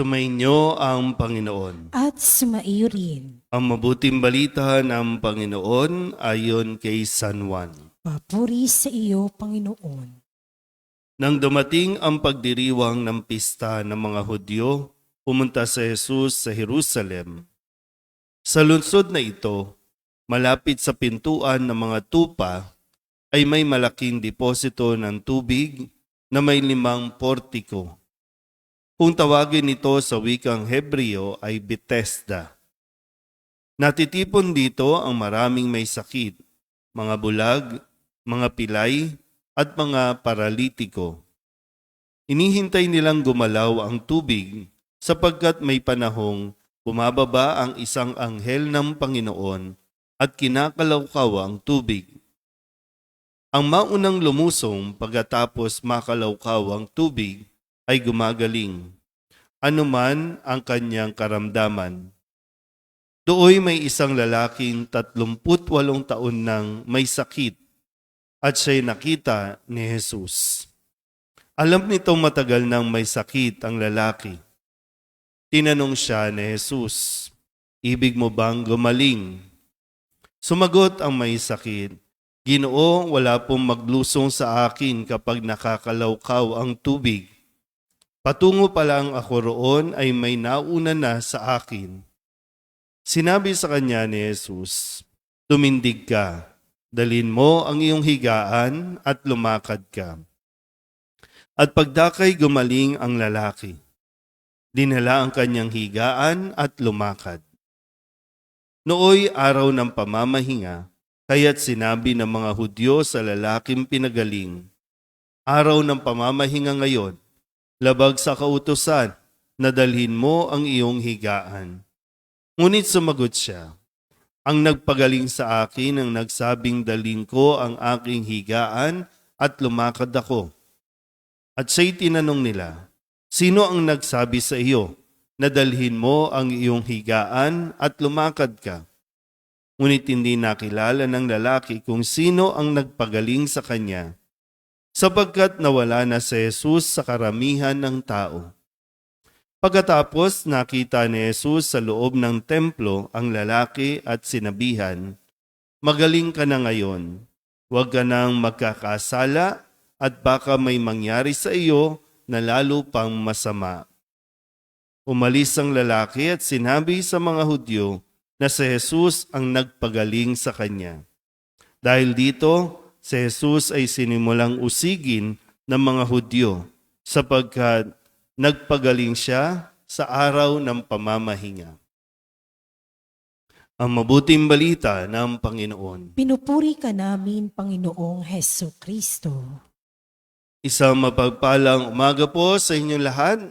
Sumainyo ang Panginoon. At sumaiyo rin. Ang mabuting balita ng Panginoon ayon kay San Juan. Papuri sa iyo, Panginoon. Nang dumating ang pagdiriwang ng pista ng mga Hudyo, pumunta si Jesus sa Jerusalem. Sa lungsod na ito, malapit sa pintuan ng mga tupa, ay may malaking deposito ng tubig na may 5 portiko. Kung tawagin ito sa wikang Hebreo ay Bethesda. Natitipon dito ang maraming may sakit, mga bulag, mga pilay, at mga paralitiko. Inihintay nilang gumalaw ang tubig sapagkat may panahong bumababa ang isang anghel ng Panginoon at kinakalawkaw ang tubig. Ang maunang lumusong pagkatapos makalawkaw ang tubig ay gumagaling, anuman ang kanyang karamdaman. Dooy may isang lalaking 38 taon nang may sakit at siya'y nakita ni Jesus. Alam nitong matagal nang may sakit ang lalaki. Tinanong siya ni Jesus, "Ibig mo bang gumaling?" Sumagot ang may sakit, "Ginoo, wala pong maglusong sa akin kapag nakakalawkaw ang tubig. Patungo pa lang ako roon ay may nauna na sa akin." Sinabi sa kanya ni Jesus, "Tumindig ka, dalhin mo ang iyong higaan at lumakad ka." At pagdakay gumaling ang lalaki. Dinala ang kanyang higaan at lumakad. Nooy araw ng pamamahinga, kaya't sinabi ng mga Hudyo sa lalaking pinagaling, "Araw ng pamamahinga ngayon, labag sa kautusan na dalhin mo ang iyong higaan." Ngunit sumagot siya, "Ang nagpagaling sa akin ang nagsabing dalhin ko ang aking higaan at lumakad ako." At siya'y tinanong nila, "Sino ang nagsabi sa iyo na dalhin mo ang iyong higaan at lumakad ka?" Ngunit hindi nakilala ng lalaki kung sino ang nagpagaling sa kanya, sapagkat nawala na si Jesus sa karamihan ng tao. Pagkatapos nakita ni Jesus sa loob ng templo ang lalaki at sinabihan, "Magaling ka na ngayon, huwag ka nang magkakasala at baka may mangyari sa iyo na lalo pang masama." Umalis ang lalaki at sinabi sa mga Hudyo na si Jesus ang nagpagaling sa kanya. Dahil dito, si Jesus ay sinimulang usigin ng mga Hudyo sapagkat nagpagaling siya sa araw ng pamamahinga. Ang mabuting balita ng Panginoon. Pinupuri ka namin, Panginoong Heso Kristo. Isang mapagpalang umaga po sa inyong lahat.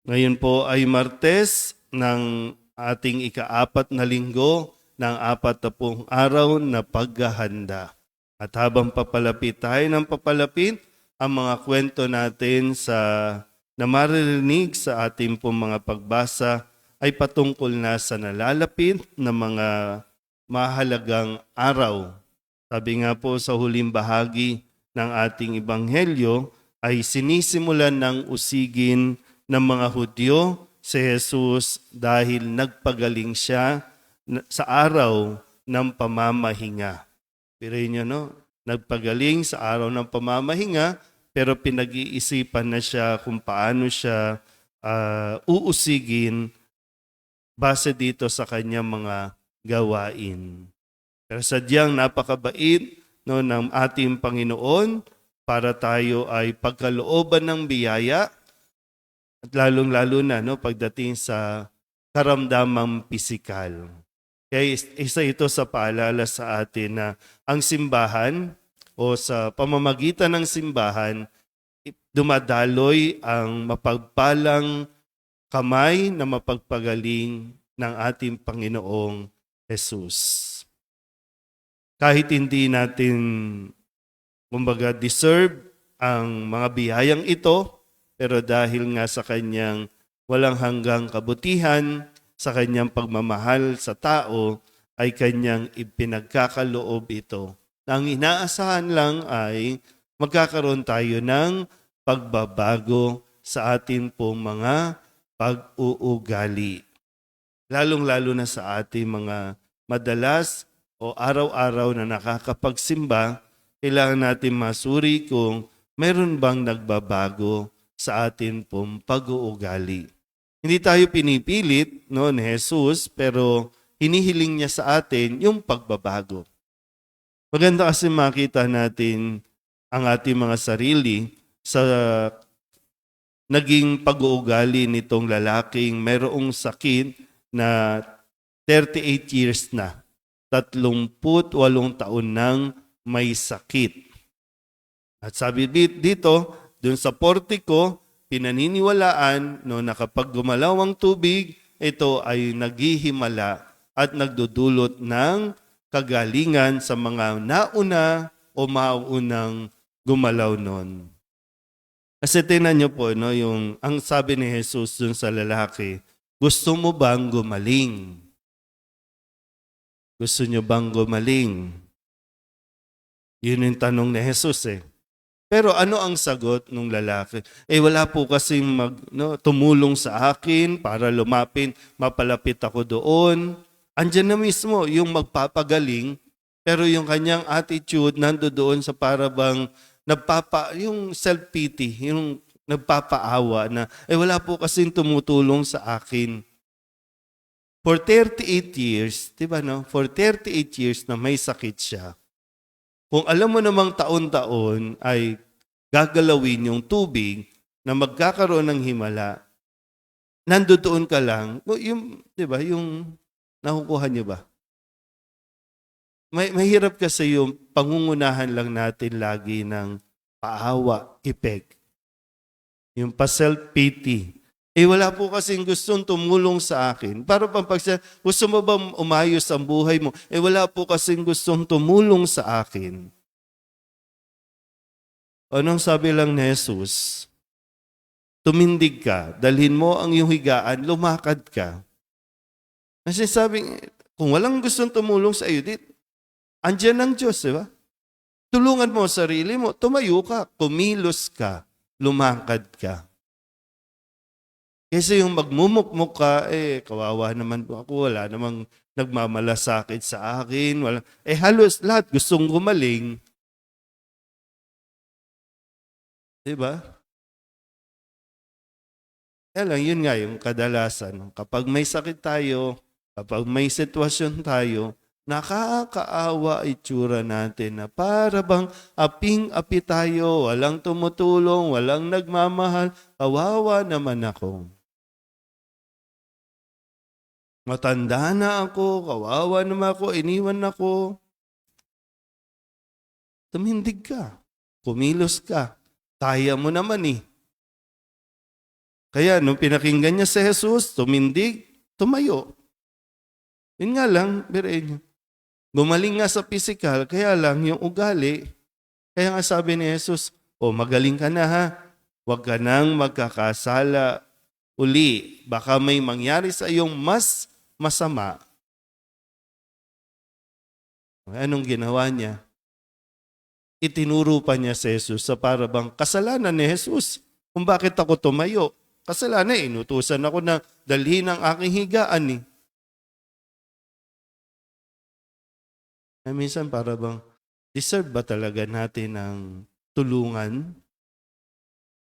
Ngayon po ay Martes ng ating ika-4 na linggo ng 40 araw na paghahanda. At habang papalapit tayo ng papalapit, ang mga kwento natin na maririnig sa ating pong mga pagbasa ay patungkol na sa nalalapit na mga mahalagang araw. Sabi nga po sa huling bahagi ng ating ebanghelyo ay sinisimulan ng usigin ng mga Hudyo si Jesus dahil nagpagaling siya sa araw ng pamamahinga. Pero yun, nagpagaling sa araw ng pamamahinga, pero pinag-iisipan na siya kung paano siya uusigin base dito sa kanyang mga gawain. Pero sadyang napakabait ng ating Panginoon para tayo ay pagkalooban ng biyaya at lalong-lalo na pagdating sa karamdamang pisikal. Kaya isa ito sa paalala sa atin na ang simbahan o sa pamamagitan ng simbahan, dumadaloy ang mapagpalang kamay na mapagpagaling ng ating Panginoong Jesus. Kahit hindi natin, deserve ang mga biyayang ito, pero dahil nga sa kanyang walang hanggang kabutihan, sa kanyang pagmamahal sa tao, ay kanyang ipinagkakaloob ito. Ang inaasahan lang ay magkakaroon tayo ng pagbabago sa atin pong mga pag-uugali. Lalong-lalo na sa ating mga madalas o araw-araw na nakakapagsimba, kailangan natin masuri kung meron bang nagbabago sa atin pong pag-uugali. Hindi tayo pinipilit ni Jesus, pero hinihiling niya sa atin yung pagbabago. Maganda kasi makita natin ang ating mga sarili sa naging pag-uugali nitong lalaking mayroong sakit na 38 years na. 38 taon nang may sakit. At sabi dito, dun sa portiko, pinaniniwalaan na kapag gumalaw ang tubig, ito ay naghihimala at nagdudulot ng kagalingan sa mga nauna o maunang gumalaw nun. Kasi tingnan niyo po, ang sabi ni Jesus dun sa lalaki, gusto mo bang gumaling? Gusto niyo bang gumaling? Yun yung tanong ni Jesus Pero ano ang sagot ng lalaki? Wala po kasing tumulong sa akin para mapalapit ako doon. Andiyan na mismo yung magpapagaling, pero yung kanyang attitude nandoon sa parabang yung self-pity, yung nagpapaawa na, wala po kasing tumutulong sa akin. For 38 years, diba For 38 years na may sakit siya. Kung alam mo namang taon-taon ay gagalawin yung tubig na magkakaroon ng himala, nandoon ka lang, yung nakukuha niyo ba? Mahirap kasi yung pangungunahan lang natin lagi ng paawa, effect. Yung pa-self-pity. Wala po kasing gustong tumulong sa akin. Para gusto mo ba umayos ang buhay mo? Wala po kasing gustong tumulong sa akin. Anong sabi lang ni Jesus? Tumindig ka, dalhin mo ang iyong higaan, lumakad ka. Kasi sabi, kung walang gustong tumulong sa iyo, andyan ang Diyos, di ba? Tulungan mo sarili mo, tumayo ka, kumilos ka, lumakad ka. Kasi yung magmumukmuk ka, kawawa naman po ako, wala namang nagmamalasakit sa akin. Halos lahat gustong gumaling. Diba? Lang, yun nga yung kadalasan. Kapag may sakit tayo, kapag may sitwasyon tayo, nakakaawa itsura natin na para bang aping-api tayo, walang tumutulong, walang nagmamahal, kawawa naman ako. Matanda na ako, kawawa naman ako, iniwan ako. Tumindig ka, kumilos ka, kaya mo naman Kaya nung pinakinggan niya si Jesus, tumindig, tumayo. Yun nga lang, birain niyo. Gumaling nga sa physical, kaya lang yung ugali. Kaya nga sabi ni Jesus, magaling ka na ha, huwag ka nang magkakasala uli. Baka may mangyari sa iyong mas masama. Anong ginawa niya? Itinuro pa niya si Jesus sa parabang kasalanan ni Jesus. Kung bakit ako tumayo. Kasalanan, inutusan ako na dalhin ang aking higaan minsan parabang, deserve ba talaga natin ng tulungan?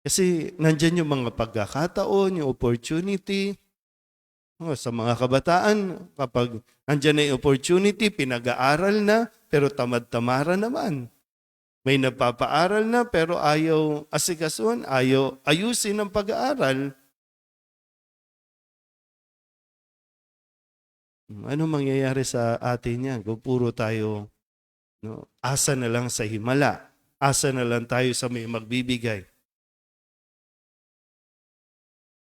Kasi nandyan yung mga pagkakataon, yung opportunity. Sa mga kabataan, kapag nandyan na yung opportunity, pinag-aaral na, pero tamad-tamara naman. May nagpapaaral na, pero ayaw asikasuhan, ayaw ayusin ang pag-aaral. Ano mangyayari sa atin yan? Kung puro tayo, asa na lang sa himala, asa na lang tayo sa may magbibigay.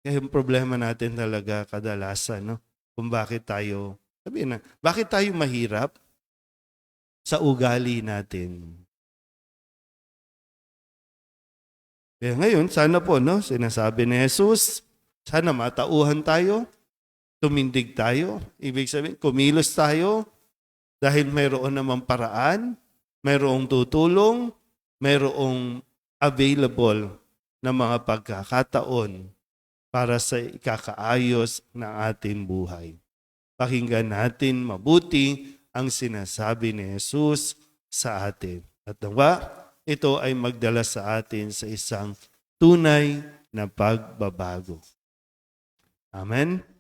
Kaya yung problema natin talaga kadalasan, kung bakit tayo, bakit tayo mahirap sa ugali natin. Kaya ngayon, sana po, sinasabi ni Jesus, sana matauhan tayo, tumindig tayo, ibig sabihin, kumilos tayo, dahil mayroon namang paraan, mayroong tutulong, mayroong available ng mga pagkakataon para sa ikakaayos ng ating buhay. Pakinggan natin mabuti ang sinasabi ni Jesus sa atin. At nawa, ito ay magdala sa atin sa isang tunay na pagbabago. Amen?